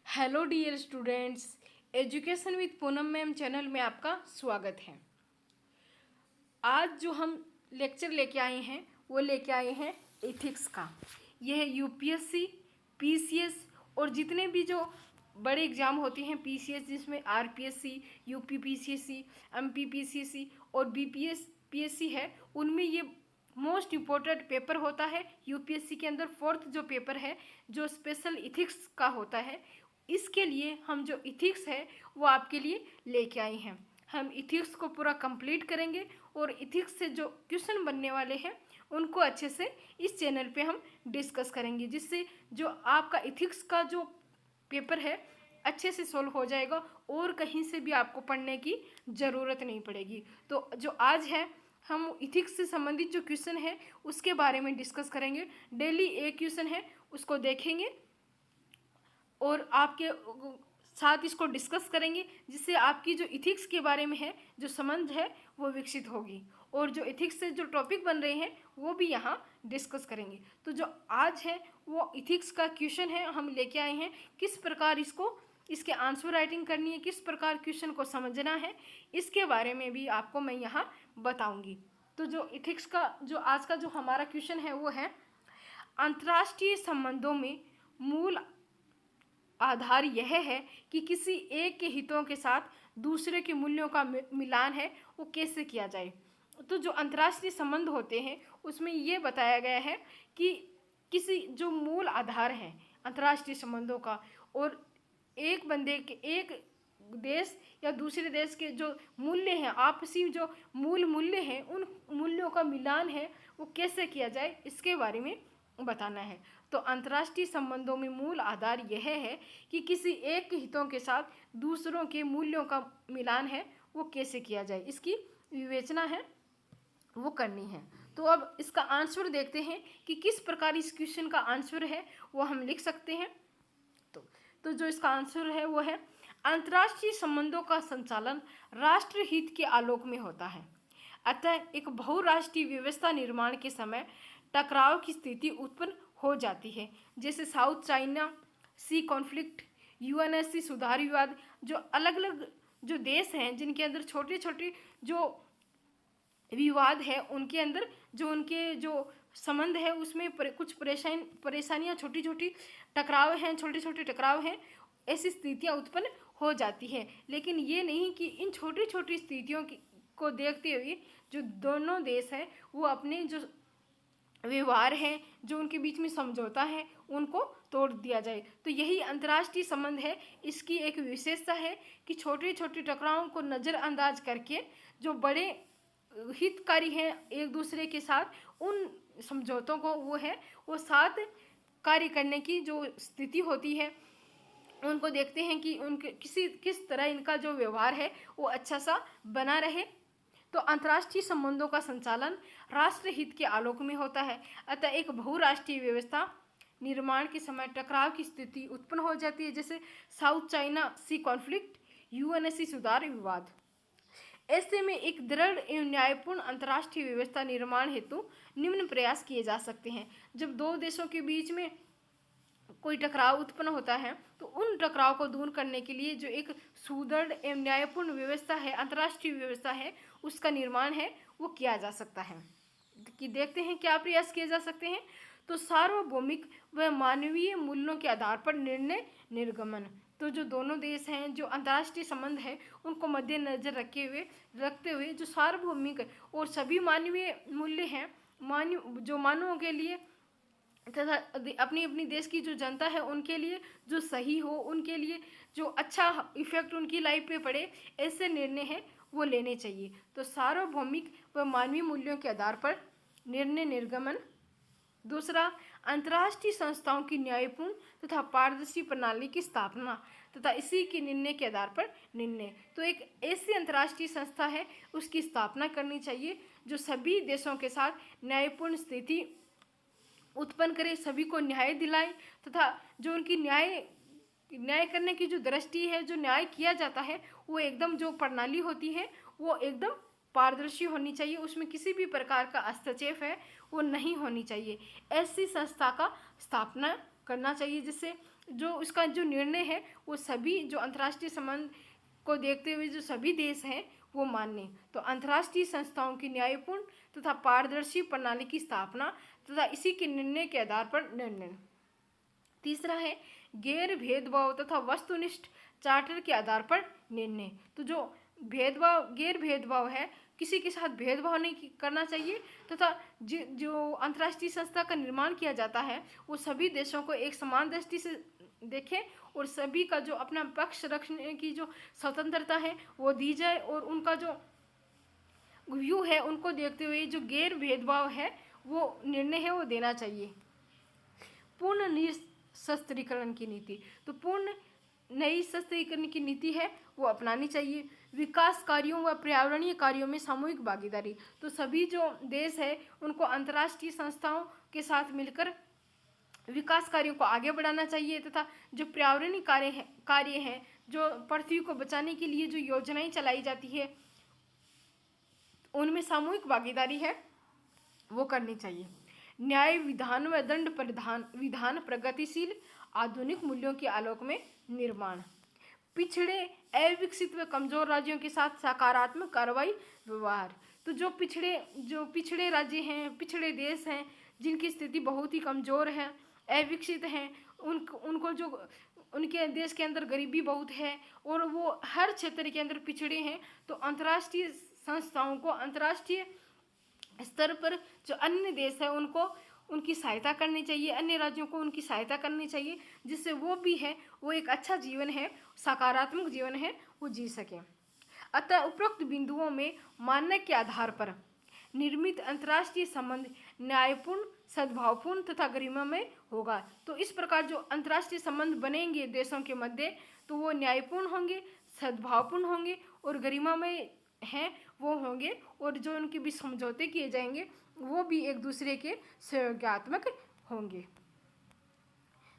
Hello dear students, education with Poonam ma'am channel में आपका स्वागत है। आज जो हम लेक्चर लेके आए हैं वो लेके आए हैं एथिक्स का। यह यूपीएससी, पीसीएस और जितने भी जो बड़े एग्जाम होते हैं पीसीएस, जिसमें RPSC, UP PCSC, MP PCSC और बीपीएससी है, उनमें ये मोस्ट इम्पोर्टेंट पेपर होता है। यूपीएससी के अंदर फोर्थ जो पेपर है जो स्पेशल इथिक्स का होता है, इसके लिए हम जो इथिक्स है वो आपके लिए लेके आए हैं। हम इथिक्स को पूरा कंप्लीट करेंगे और इथिक्स से जो क्वेश्चन बनने वाले हैं उनको अच्छे से इस चैनल पे हम डिस्कस करेंगे, जिससे जो आपका इथिक्स का जो पेपर है अच्छे से सोल्व हो जाएगा और कहीं से भी आपको पढ़ने की ज़रूरत नहीं पड़ेगी। तो जो आज है हम इथिक्स से संबंधित जो क्वेश्चन है उसके बारे में डिस्कस करेंगे। डेली एक क्वेश्चन है उसको देखेंगे और आपके साथ इसको डिस्कस करेंगे, जिससे आपकी जो इथिक्स के बारे में है जो समझ है वो विकसित होगी और जो इथिक्स से जो टॉपिक बन रहे हैं वो भी यहाँ डिस्कस करेंगे। तो जो आज है वो इथिक्स का क्वेश्चन है, हम लेके आए हैं। किस प्रकार इसके आंसर राइटिंग करनी है, किस प्रकार क्वेश्चन को समझना है, इसके बारे में भी आपको मैं यहाँ बताऊँगी। तो जो इथिक्स का जो आज का जो हमारा क्वेश्चन है वो है, अंतर्राष्ट्रीय संबंधों में मूल आधार यह है कि किसी एक के हितों के साथ दूसरे के मूल्यों का मिलान है वो कैसे किया जाए। तो जो अंतर्राष्ट्रीय संबंध होते हैं उसमें ये बताया गया है कि किसी जो मूल आधार है अंतर्राष्ट्रीय संबंधों का, और एक बंदे के एक देश या दूसरे देश के जो मूल्य हैं, आपसी जो मूल मूल्य हैं, उन मूल्यों का मिलान है वो कैसे किया जाए, इसके बारे में बताना है। तो अंतर्राष्ट्रीय संबंधों में मूल आधार यह है कि किसी एक के हितों के साथ दूसरों के मूल्यों का मिलान है वो कैसे किया जाए, इसकी विवेचना है वो करनी है। तो अब इसका आंसर देखते हैं कि किस प्रकार इस क्वेश्चन का आंसर है वो हम लिख सकते हैं। तो जो इसका आंसर है वो है, अंतर्राष्ट्रीय संबंधों का संचालन राष्ट्र हित के आलोक में होता है। अतः एक बहुराष्ट्रीय व्यवस्था निर्माण के समय टकराव की स्थिति उत्पन्न हो जाती है, जैसे साउथ चाइना सी कॉन्फ्लिक्ट, यूएनएससी सुधार विवाद। जो अलग अलग जो देश हैं जिनके अंदर छोटे छोटे जो विवाद है, उनके अंदर जो उनके जो संबंध है उसमें कुछ परेशानियां, छोटी छोटी टकराव हैं, छोटे छोटे टकराव हैं, ऐसी स्थितियां उत्पन्न हो जाती हैं। लेकिन ये नहीं कि इन छोटी छोटी स्थितियों को देखते हुए जो दोनों देश हैं वो अपने जो व्यवहार है, जो उनके बीच में समझौता है, उनको तोड़ दिया जाए। तो यही अंतर्राष्ट्रीय संबंध है। इसकी एक विशेषता है कि छोटे छोटे टकरावों को नज़रअंदाज करके जो बड़े हितकारी हैं एक दूसरे के साथ, उन समझौतों को वो साथ कार्य करने की जो स्थिति होती है, उनको देखते हैं कि उनके किस तरह इनका जो व्यवहार है वो अच्छा सा बना रहे। तो अंतर्राष्ट्रीय संबंधों का संचालन राष्ट्र हित के आलोक में होता है। अतः एक बहुराष्ट्रीय व्यवस्था निर्माण के समय टकराव की स्थिति उत्पन्न हो जाती है, जैसे साउथ चाइना सी कॉन्फ्लिक्ट, यूएनएससी सुधार विवाद। ऐसे में एक दृढ़ एवं न्यायपूर्ण अंतर्राष्ट्रीय व्यवस्था निर्माण हेतु निम्न प्रयास किए जा सकते हैं। जब दो देशों के बीच में कोई टकराव उत्पन्न होता है तो उन टकराव को दूर करने के लिए जो एक सुदृढ़ एवं न्यायपूर्ण व्यवस्था है, अंतर्राष्ट्रीय व्यवस्था है, उसका निर्माण है वो किया जा सकता है। कि देखते हैं क्या प्रयास किए जा सकते हैं। तो सार्वभौमिक व मानवीय मूल्यों के आधार पर निर्णय निर्गमन। तो जो दोनों देश हैं, जो अंतर्राष्ट्रीय संबंध है, उनको मद्देनजर रखते हुए जो सार्वभौमिक और सभी मानवीय मूल्य हैं, जो मानवों के लिए तथा अपनी अपनी देश की जो जनता है उनके लिए जो सही हो, उनके लिए जो अच्छा इफेक्ट उनकी लाइफ पे पड़े, ऐसे निर्णय हैं वो लेने चाहिए। तो सार्वभौमिक व मानवीय मूल्यों के आधार पर निर्णय निर्गमन। दूसरा, अंतर्राष्ट्रीय संस्थाओं की न्यायपूर्ण तथा पारदर्शी प्रणाली की स्थापना तथा इसी के निर्णय के आधार पर निर्णय। तो एक ऐसी अंतर्राष्ट्रीय संस्था है उसकी स्थापना करनी चाहिए जो सभी देशों के साथ न्यायपूर्ण स्थिति उत्पन्न करे, सभी को न्याय दिलाए तथा जो उनकी न्याय करने की जो दृष्टि है, जो न्याय किया जाता है, वो एकदम जो प्रणाली होती है वो एकदम पारदर्शी होनी चाहिए, उसमें किसी भी प्रकार का हस्तक्षेप है वो नहीं होनी चाहिए। ऐसी संस्था का स्थापना करना चाहिए जिससे जो इसका जो निर्णय है वो सभी जो अंतर्राष्ट्रीय संबंध को देखते हुए जो सभी देश हैं वो माने। तो अंतर्राष्ट्रीय संस्थाओं की न्यायपूर्ण तथा पारदर्शी प्रणाली की स्थापना तथा इसी के निर्णय के आधार पर निर्णय। तीसरा है गैर भेदभाव तथा वस्तुनिष्ठ चार्टर के आधार पर निर्णय। तो जो गैर भेदभाव है, किसी के साथ भेदभाव नहीं करना चाहिए तथा जो अंतर्राष्ट्रीय संस्था का निर्माण किया जाता है वो सभी देशों को एक समान दृष्टि से देखें और सभी का जो अपना पक्ष रखने की जो स्वतंत्रता है वो दी जाए और उनका जो व्यू है उनको देखते हुए जो गैर भेदभाव है वो निर्णय है वो देना चाहिए। पूर्ण निशस्त्रीकरण की नीति, तो पूर्ण नई शस्त्रीकरण की नीति है वो अपनानी चाहिए। विकास कार्यों व पर्यावरणीय कार्यों में सामूहिक भागीदारी, तो सभी जो देश है उनको अंतर्राष्ट्रीय संस्थाओं के साथ मिलकर विकास कार्यों को आगे बढ़ाना चाहिए तथा जो पर्यावरणीय कार्य हैं जो पृथ्वी को बचाने के लिए जो योजनाएं चलाई जाती है उनमें सामूहिक भागीदारी है वो करनी चाहिए। न्याय विधान व दंड विधान प्रगतिशील आधुनिक मूल्यों के आलोक में निर्माण। पिछड़े अविकसित व कमजोर राज्यों के साथ सकारात्मक कार्रवाई व्यवहार, तो जो पिछड़े राज्य हैं, पिछड़े देश हैं जिनकी स्थिति बहुत ही कमजोर है, अविकसित हैं, उनको जो उनके देश के अंदर गरीबी बहुत है और वो हर क्षेत्र के अंदर पिछड़े हैं, तो अंतर्राष्ट्रीय संस्थाओं को अंतर्राष्ट्रीय स्तर पर जो अन्य देश है उनको उनकी सहायता करनी चाहिए, अन्य राज्यों को उनकी सहायता करनी चाहिए जिससे वो भी है वो एक अच्छा जीवन है, सकारात्मक जीवन है वो जी सकें। अतः उपरोक्त बिंदुओं में मानक के आधार पर निर्मित अंतर्राष्ट्रीय संबंध न्यायपूर्ण, सद्भावपूर्ण तथा गरिमामय होगा। तो इस प्रकार जो अंतर्राष्ट्रीय संबंध बनेंगे देशों के मध्य तो वो न्यायपूर्ण होंगे, सद्भावपूर्ण होंगे और गरिमामय हैं वो होंगे और जो उनके बीच समझौते किए जाएंगे वो भी एक दूसरे के सहयोगात्मक होंगे।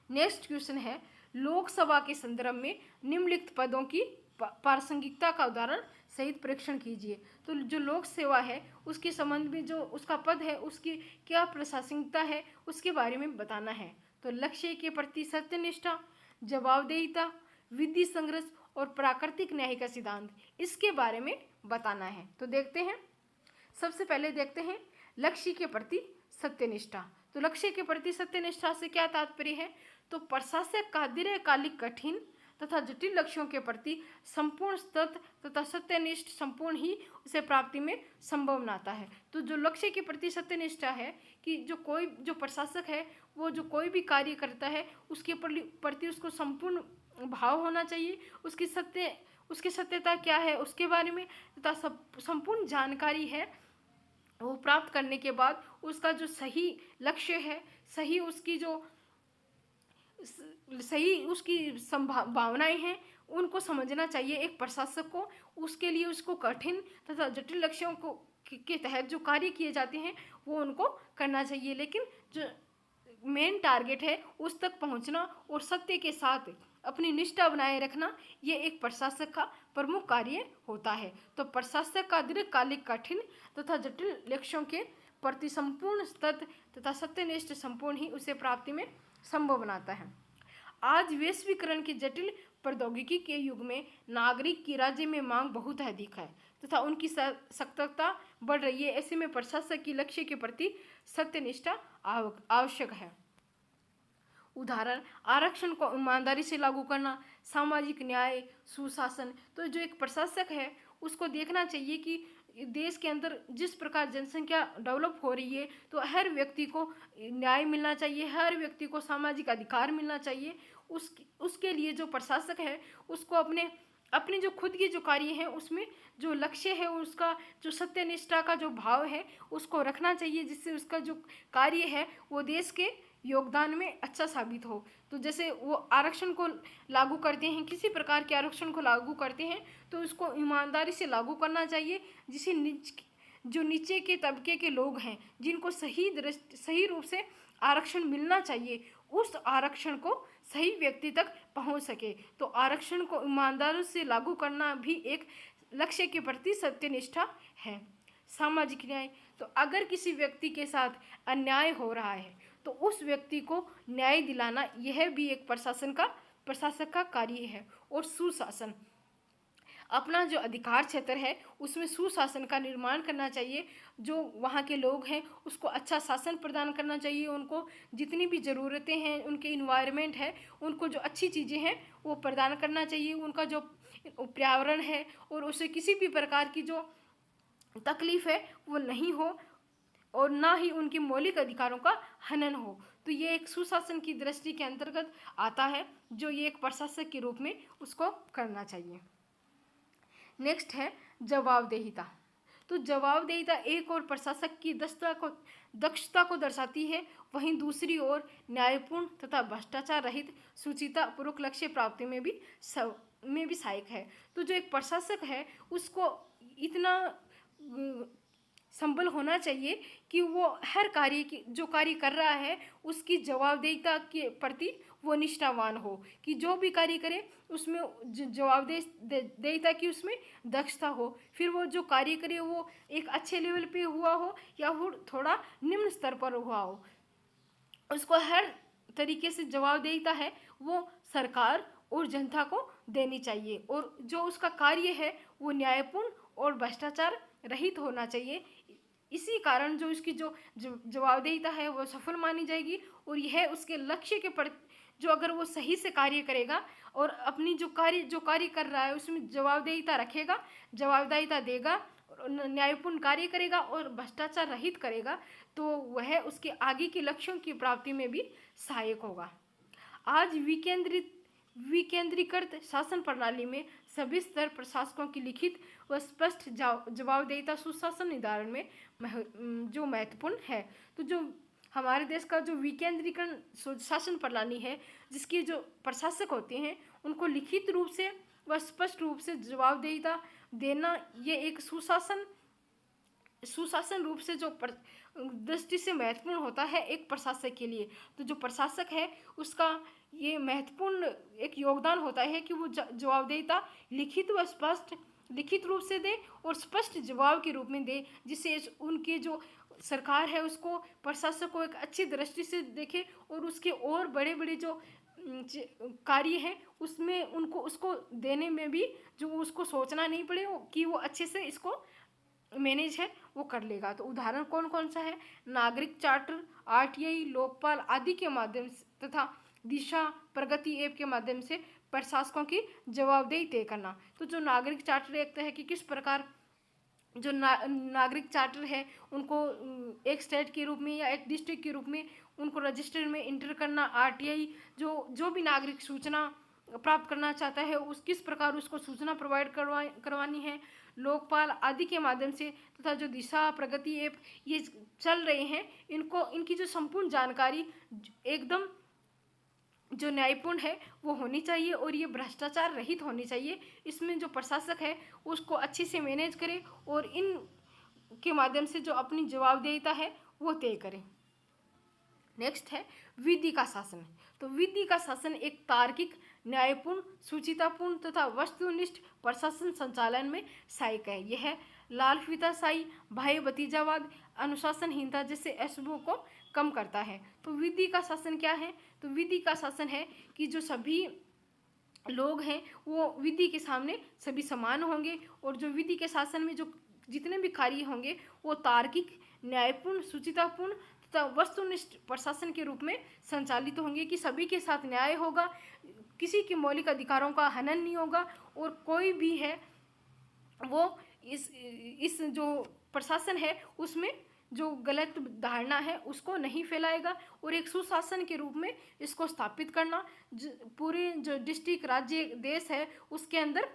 नेक्स्ट क्वेश्चन है लोकसभा के संदर्भ में निम्नलिखित पदों की प्रासंगिकता का उदाहरण सहित परीक्षण कीजिए। तो जो लोक सेवा है उसके संबंध में जो उसका पद है उसकी क्या प्रासंगिकता है उसके बारे में बताना है। तो लक्ष्य के प्रति सत्यनिष्ठा, जवाबदेहिता, विधि संघर्ष और प्राकृतिक न्याय का सिद्धांत, इसके बारे में बताना है। तो देखते हैं, सबसे पहले देखते हैं लक्ष्य के प्रति सत्यनिष्ठा। तो लक्ष्य के प्रति सत्यनिष्ठा से क्या तात्पर्य है? तो प्रशासक का दीर्घकालिक कठिन तथा जटिल लक्ष्यों के प्रति संपूर्ण सतत तथा सत्यनिष्ठ संपूर्ण ही उसे प्राप्ति में संभव बनाता है। तो जो लक्ष्य के प्रति सत्यनिष्ठा है कि जो प्रशासक है वो जो कोई भी कार्य करता है उसके प्रति उसको संपूर्ण भाव होना चाहिए, उसकी सत्यता क्या है उसके बारे में तथा संपूर्ण जानकारी है वो प्राप्त करने के बाद उसका जो सही लक्ष्य है, सही उसकी संभावनाएं हैं उनको समझना चाहिए एक प्रशासक को। उसके लिए उसको कठिन तथा जटिल लक्ष्यों को के तहत जो कार्य किए जाते हैं वो उनको करना चाहिए, लेकिन जो मेन टारगेट है उस तक पहुंचना और सत्य के साथ अपनी निष्ठा बनाए रखना ये एक प्रशासक का प्रमुख कार्य होता है। तो प्रशासक का दीर्घकालिक कठिन तथा जटिल लक्ष्यों के प्रति संपूर्ण सतत तथा सत्यनिष्ठ संपूर्ण ही उसे प्राप्ति में संभव बनाता है। आज वैश्वीकरण की जटिल प्रौद्योगिकी के युग में नागरिक की राज्य में मांग बहुत अधिक है तथा उनकी सतर्कता बढ़ रही है। ऐसे में प्रशासक की लक्ष्य के प्रति सत्यनिष्ठा आवश्यक है। उदाहरण, आरक्षण को ईमानदारी से लागू करना, सामाजिक न्याय, सुशासन। तो जो एक प्रशासक है उसको देखना चाहिए कि देश के अंदर जिस प्रकार जनसंख्या डेवलप हो रही है तो हर व्यक्ति को न्याय मिलना चाहिए, हर व्यक्ति को सामाजिक अधिकार मिलना चाहिए। उसके लिए जो प्रशासक है उसको अपने जो खुद की जो कार्य है उसमें जो लक्ष्य है उसका जो सत्यनिष्ठा का जो भाव है उसको रखना चाहिए जिससे उसका जो कार्य है वो देश के योगदान में अच्छा साबित हो। तो जैसे वो आरक्षण को लागू करते हैं, किसी प्रकार के आरक्षण को लागू करते हैं तो उसको ईमानदारी से लागू करना चाहिए जिसे जो नीचे के तबके के लोग हैं जिनको सही रूप से आरक्षण मिलना चाहिए उस आरक्षण को सही व्यक्ति तक पहुंच सके। तो आरक्षण को ईमानदारी से लागू करना भी एक लक्ष्य के प्रति सत्यनिष्ठा है। सामाजिक न्याय, तो अगर किसी व्यक्ति के साथ अन्याय हो रहा है तो उस व्यक्ति को न्याय दिलाना यह भी एक प्रशासक का कार्य है। और सुशासन, अपना जो अधिकार क्षेत्र है उसमें सुशासन का निर्माण करना चाहिए। जो वहाँ के लोग हैं उसको अच्छा शासन प्रदान करना चाहिए, उनको जितनी भी ज़रूरतें हैं, उनके इन्वायरमेंट है, उनको जो अच्छी चीज़ें हैं वो प्रदान करना चाहिए। उनका जो पर्यावरण है और उसे किसी भी प्रकार की जो तकलीफ है वो नहीं हो और ना ही उनके मौलिक अधिकारों का हनन हो। तो ये एक सुशासन की दृष्टि के अंतर्गत आता है, जो ये एक प्रशासक के रूप में उसको करना चाहिए। नेक्स्ट है जवाबदेहिता। तो जवाबदेहिता एक और प्रशासक की दक्षता को दर्शाती है, वहीं दूसरी ओर न्यायपूर्ण तथा भ्रष्टाचार रहित सुचितापूर्वक लक्ष्य प्राप्ति में भी सहायक है। तो जो एक प्रशासक है उसको इतना संबल होना चाहिए कि वो हर कार्य की जो कार्य कर रहा है उसकी जवाबदेहिता के प्रति वो निष्ठावान हो, कि जो भी कार्य करे उसमें जवाबदेहिता की उसमें दक्षता हो। फिर वो जो कार्य करे वो एक अच्छे लेवल पे हुआ हो या वो थोड़ा निम्न स्तर पर हुआ हो, उसको हर तरीके से जवाबदेहिता है वो सरकार और जनता को देनी चाहिए। और जो उसका कार्य है वो न्यायपूर्ण और भ्रष्टाचार रहित होना चाहिए। इसी कारण जो इसकी जो जवाबदेहिता है वो सफल मानी जाएगी और यह उसके लक्ष्य के प्रति जो अगर वो सही से कार्य करेगा और अपनी जो कार्य कर रहा है उसमें जवाबदेहिता रखेगा, जवाबदेहिता देगा, न्यायपूर्ण कार्य करेगा और भ्रष्टाचार रहित करेगा, तो वह उसके आगे के लक्ष्यों की प्राप्ति में भी सहायक होगा। आज विकेंद्रीकृत शासन प्रणाली में सभी स्तर प्रशासकों की लिखित व स्पष्ट जवाबदेहिता सुशासन निर्धारण में जो महत्वपूर्ण है। तो जो हमारे देश का जो विकेंद्रीकरण शासन प्रणाली है, जिसके जो प्रशासक होते हैं उनको लिखित रूप से व स्पष्ट रूप से जवाबदेहिता देना, ये एक सुशासन रूप से जो दृष्टि से महत्वपूर्ण होता है एक प्रशासक के लिए। तो जो प्रशासक है उसका ये महत्वपूर्ण एक योगदान होता है कि वो जवाबदेहिता लिखित रूप से दे और स्पष्ट जवाब के रूप में दे, जिससे उनके जो सरकार है उसको प्रशासक को एक अच्छी दृष्टि से देखे और उसके और बड़े बड़े जो कार्य है उसमें उसको देने में भी जो उसको सोचना नहीं पड़े कि वो अच्छे से इसको मैनेज है वो कर लेगा। तो उदाहरण कौन कौन सा है? नागरिक चार्टर, आरटीआई, लोकपाल आदि के माध्यम से तथा दिशा प्रगति ऐप के माध्यम से प्रशासकों की जवाबदेही तय करना। तो जो नागरिक चार्टर एक्ट है कि किस प्रकार जो नागरिक चार्टर है उनको एक स्टेट के रूप में या एक डिस्ट्रिक्ट के रूप में उनको रजिस्टर में इंटर करना। आरटीआई जो भी नागरिक सूचना प्राप्त करना चाहता है उस किस प्रकार उसको सूचना प्रोवाइड करवानी है। लोकपाल आदि के माध्यम से तथा जो दिशा प्रगति ऐप ये चल रहे हैं इनकी जो संपूर्ण जानकारी एकदम जो न्यायपूर्ण है वो होनी चाहिए और ये भ्रष्टाचार रहित होनी चाहिए। इसमें जो प्रशासक है उसको अच्छे से मैनेज करे और इन के माध्यम से जो अपनी जवाबदेहिता है वो तय करे। नेक्स्ट है विधि का शासन। तो विधि का शासन एक तार्किक, न्यायपूर्ण, सुचितापूर्ण तथा वस्तुनिष्ठ प्रशासन संचालन में सहायक है। यह लालफीताशाही, भाई भतीजावाद, अनुशासनहीनता जैसे अशुभों को कम करता है। तो विधि का शासन क्या है? तो विधि का शासन है कि जो सभी लोग हैं वो विधि के सामने सभी समान होंगे और जो विधि के शासन में जो जितने भी कार्य होंगे वो तार्किक, न्यायपूर्ण, सुचितापूर्ण तथा वस्तुनिष्ठ प्रशासन के रूप में संचालित होंगे, कि सभी के साथ न्याय होगा, किसी के मौलिक अधिकारों का हनन नहीं होगा और कोई भी है वो इस जो प्रशासन है उसमें जो गलत धारणा है उसको नहीं फैलाएगा और एक सुशासन के रूप में इसको स्थापित करना। पूरे जो डिस्ट्रिक्ट, राज्य, देश है उसके अंदर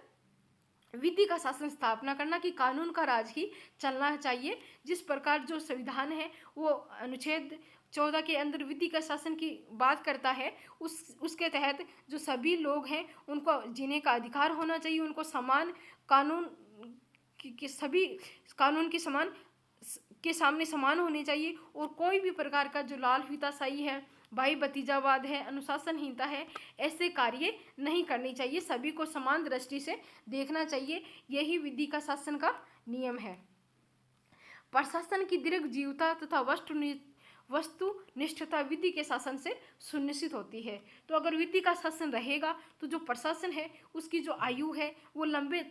विधि का शासन स्थापना करना कि कानून का राज ही चलना चाहिए। जिस प्रकार जो संविधान है वो अनुच्छेद 14 के अंदर विधि का शासन की बात करता है, उसके तहत जो सभी लोग हैं उनको जीने का अधिकार होना चाहिए, उनको समान कानून कि सभी कानून के सामने समान होने चाहिए और कोई भी प्रकार का जो लालफीताशाही है, भाई भतीजावाद है, अनुशासनहीनता है, ऐसे कार्य नहीं करने चाहिए। सभी को समान दृष्टि से देखना चाहिए। यही विधि का शासन का नियम है। प्रशासन की दीर्घ जीवता तथा वस्तुनिष्ठता विधि के शासन से सुनिश्चित होती है। तो अगर विधि का शासन रहेगा तो जो प्रशासन है उसकी जो आयु है वो लंबे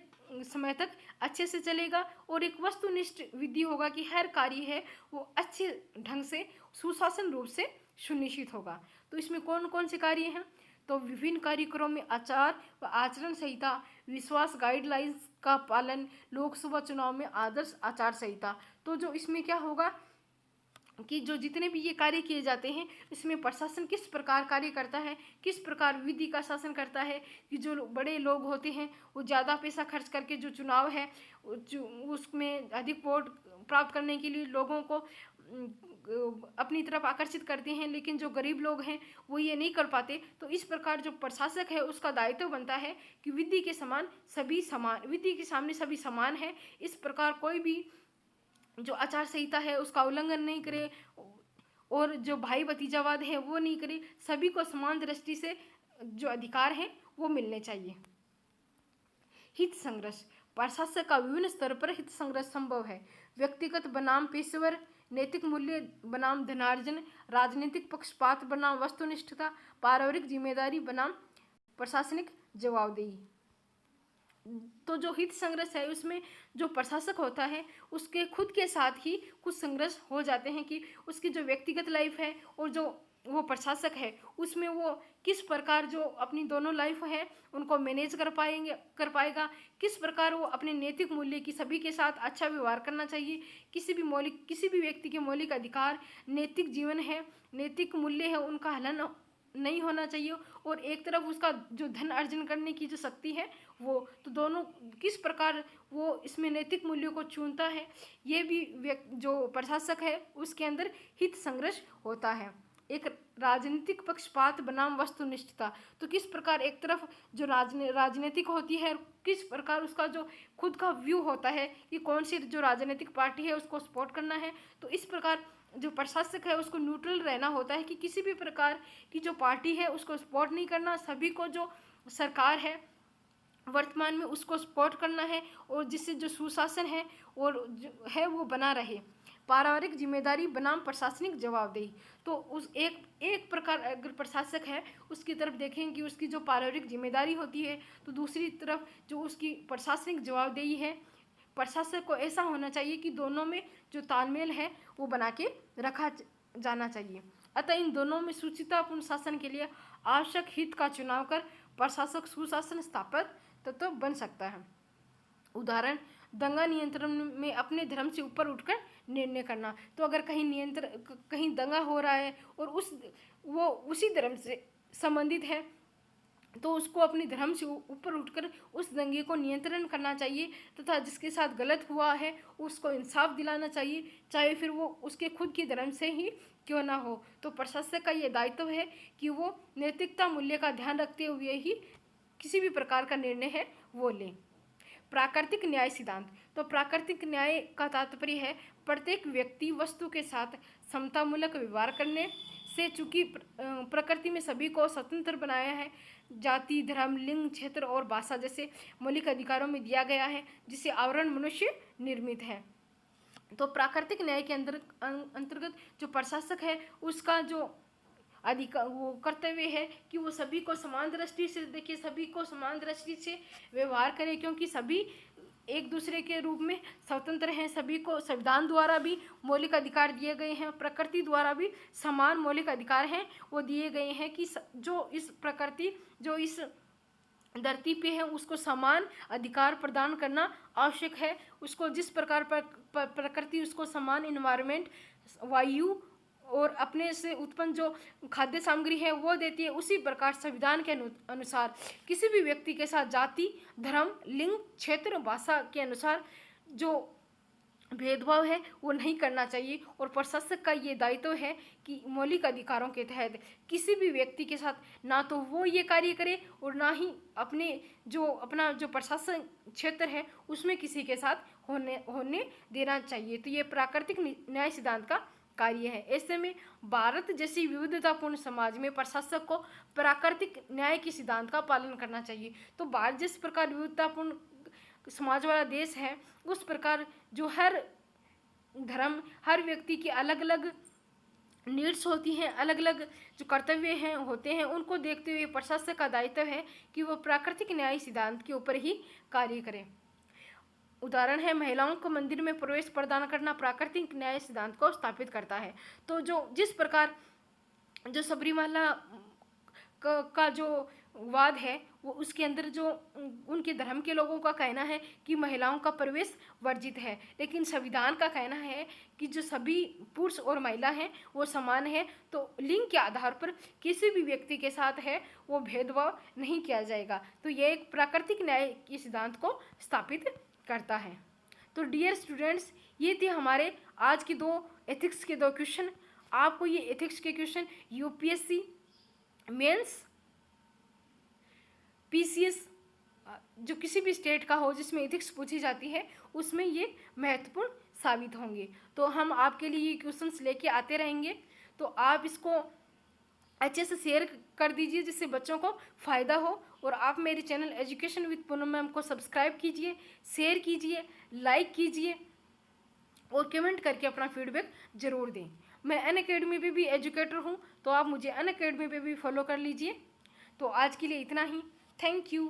समय तक अच्छे से चलेगा, और एक वस्तुनिष्ठ विधि होगा कि हर कार्य है वो अच्छे ढंग से सुशासन रूप से सुनिश्चित होगा। तो इसमें कौन कौन से कार्य हैं? तो विभिन्न कार्यक्रमों में आचार व आचरण संहिता, विश्वास गाइडलाइंस का पालन, लोकसभा चुनाव में आदर्श आचार संहिता। तो जो इसमें क्या होगा कि जो जितने भी ये कार्य किए जाते हैं इसमें प्रशासन किस प्रकार कार्य करता है, किस प्रकार विधि का शासन करता है, कि जो बड़े लोग होते हैं वो ज़्यादा पैसा खर्च करके जो चुनाव है उसमें अधिक वोट प्राप्त करने के लिए लोगों को अपनी तरफ आकर्षित करते हैं, लेकिन जो गरीब लोग हैं वो ये नहीं कर पाते। तो इस प्रकार जो प्रशासक है उसका दायित्व बनता है कि विधि के समान सभी समान, विधि के सामने सभी समान है। इस प्रकार कोई भी जो आचार संहिता है उसका उल्लंघन नहीं करे, और जो भाई भतीजावाद है वो नहीं करे। सभी को समान दृष्टि से जो अधिकार है वो मिलने चाहिए। हित संघर्ष, प्रशासक का विभिन्न स्तर पर हित संघर्ष संभव है। व्यक्तिगत बनाम पेशेवर, नैतिक मूल्य बनाम धनार्जन, राजनीतिक पक्षपात बनाम वस्तुनिष्ठता, पारिवारिक जिम्मेदारी बनाम प्रशासनिक जवाबदेही। तो जो हित संघर्ष है उसमें जो प्रशासक होता है उसके खुद के साथ ही कुछ संघर्ष हो जाते हैं, कि उसकी जो व्यक्तिगत लाइफ है और जो वो प्रशासक है उसमें वो किस प्रकार जो अपनी दोनों लाइफ है उनको मैनेज कर पाएगा, किस प्रकार वो अपने नैतिक मूल्य की सभी के साथ अच्छा व्यवहार करना चाहिए। किसी भी व्यक्ति के मौलिक अधिकार, नैतिक जीवन है, नैतिक मूल्य है, उनका हनन नहीं होना चाहिए, और एक तरफ उसका जो धन अर्जन करने की जो शक्ति है वो, तो दोनों किस प्रकार वो इसमें नैतिक मूल्यों को चुनता है, ये भी जो प्रशासक है उसके अंदर हित संघर्ष होता है। एक राजनीतिक पक्षपात बनाम वस्तुनिष्ठता, तो किस प्रकार एक तरफ जो राजनीतिक होती है किस प्रकार उसका जो खुद का व्यू होता है कि कौन सी जो राजनीतिक पार्टी है उसको सपोर्ट करना है। तो इस प्रकार जो प्रशासक है उसको न्यूट्रल रहना होता है कि किसी भी प्रकार की जो पार्टी है उसको सपोर्ट नहीं करना, सभी को जो सरकार है वर्तमान में उसको सपोर्ट करना है, और जिससे जो सुशासन है और है वो बना रहे। पारिवारिक जिम्मेदारी बनाम प्रशासनिक जवाबदेही, तो उस एक प्रकार अगर प्रशासक है उसकी तरफ देखें कि उसकी जो पारिवारिक जिम्मेदारी होती है, तो दूसरी तरफ जो उसकी प्रशासनिक जवाबदेही है, प्रशासक को ऐसा होना चाहिए कि दोनों में जो तालमेल है वो बना के रखा जाना चाहिए। अतः इन दोनों में सुचितापूर्ण शासन के लिए आवश्यक हित का चुनाव कर प्रशासक सुशासन स्थापित तत्व बन सकता है। उदाहरण, दंगा नियंत्रण में अपने धर्म से ऊपर उठकर निर्णय करना। तो अगर कहीं दंगा हो रहा है और वो उसी धर्म से संबंधित है तो उसको अपने धर्म से ऊपर उठकर उस दंगे को नियंत्रण करना चाहिए, तथा जिसके साथ गलत हुआ है उसको इंसाफ दिलाना चाहिए, चाहे फिर वो उसके खुद के धर्म से ही क्यों ना हो। तो प्रशासक का ये दायित्व है कि वो नैतिकता मूल्य का ध्यान रखते हुए ही किसी भी प्रकार का निर्णय है वो लें। प्राकृतिक न्याय सिद्धांत, तो प्राकृतिक न्याय का तात्पर्य है प्रत्येक व्यक्ति वस्तु के साथ समतामूलक व्यवहार करने से, चूंकि प्रकृति में सभी को स्वतंत्र बनाया है, जाति, धर्म, लिंग, क्षेत्र और भाषा जैसे मौलिक अधिकारों में दिया गया है, जिसे आवरण मनुष्य निर्मित है। तो प्राकृतिक न्याय के अंतर्गत जो प्रशासक है उसका जो अधिकार वो कर्तव्य है कि वो सभी को समान दृष्टि से देखे, सभी को समान दृष्टि से व्यवहार करे, क्योंकि सभी एक दूसरे के रूप में स्वतंत्र हैं। सभी को संविधान द्वारा भी मौलिक अधिकार दिए गए हैं, प्रकृति द्वारा भी समान मौलिक अधिकार हैं वो दिए गए हैं, कि जो इस प्रकृति जो इस धरती पे है उसको समान अधिकार प्रदान करना आवश्यक है। उसको जिस प्रकार प्रकृति उसको समान इन्वायरमेंट, वायु और अपने से उत्पन्न जो खाद्य सामग्री है वो देती है, उसी प्रकार संविधान के अनुसार किसी भी व्यक्ति के साथ जाति, धर्म, लिंग, क्षेत्र, भाषा के अनुसार जो भेदभाव है वो नहीं करना चाहिए। और प्रशासक का ये दायित्व है कि मौलिक अधिकारों के तहत किसी भी व्यक्ति के साथ ना तो वो ये कार्य करे और ना ही अपना जो प्रशासन क्षेत्र है उसमें किसी के साथ होने देना चाहिए। तो ये प्राकृतिक न्याय सिद्धांत का कार्य है। ऐसे में भारत जैसी विविधतापूर्ण समाज में प्रशासक को प्राकृतिक न्याय के सिद्धांत का पालन करना चाहिए। तो भारत जिस प्रकार विविधतापूर्ण समाज वाला देश है, उस प्रकार जो हर धर्म, हर व्यक्ति की अलग अलग नीड्स होती हैं, अलग अलग जो कर्तव्य हैं होते हैं, उनको देखते हुए प्रशासक का दायित्व है कि वो प्राकृतिक न्याय सिद्धांत के ऊपर ही कार्य करें। उदाहरण है, महिलाओं को मंदिर में प्रवेश प्रदान करना प्राकृतिक न्याय सिद्धांत को स्थापित करता है। तो जो जिस प्रकार जो सबरीमाला का जो वाद है, वो उसके अंदर जो उनके धर्म के लोगों का कहना है कि महिलाओं का प्रवेश वर्जित है, लेकिन संविधान का कहना है कि जो सभी पुरुष और महिला हैं वो समान है। तो लिंग के आधार पर किसी भी व्यक्ति के साथ है वो भेदभाव नहीं किया जाएगा। तो ये एक प्राकृतिक न्याय के सिद्धांत को स्थापित करता है। तो डियर स्टूडेंट्स, ये थे हमारे आज के एथिक्स के 2 क्वेश्चन। आपको ये एथिक्स के क्वेश्चन यूपीएससी मेंस, पीसीएस जो किसी भी स्टेट का हो जिसमें एथिक्स पूछी जाती है, उसमें ये महत्वपूर्ण साबित होंगे। तो हम आपके लिए ये क्वेश्चंस लेके आते रहेंगे। तो आप इसको अच्छे से शेयर कर दीजिए जिससे बच्चों को फ़ायदा हो। और आप मेरे channel education with Poonam ma'am को सब्सक्राइब कीजिए, शेयर कीजिए, लाइक कीजिए और कमेंट करके अपना फीडबैक ज़रूर दें। मैं अनअकैडमी पे भी एजुकेटर हूँ, तो आप मुझे अनअकैडमी पे भी फॉलो कर लीजिए। तो आज के लिए इतना ही। Thank you.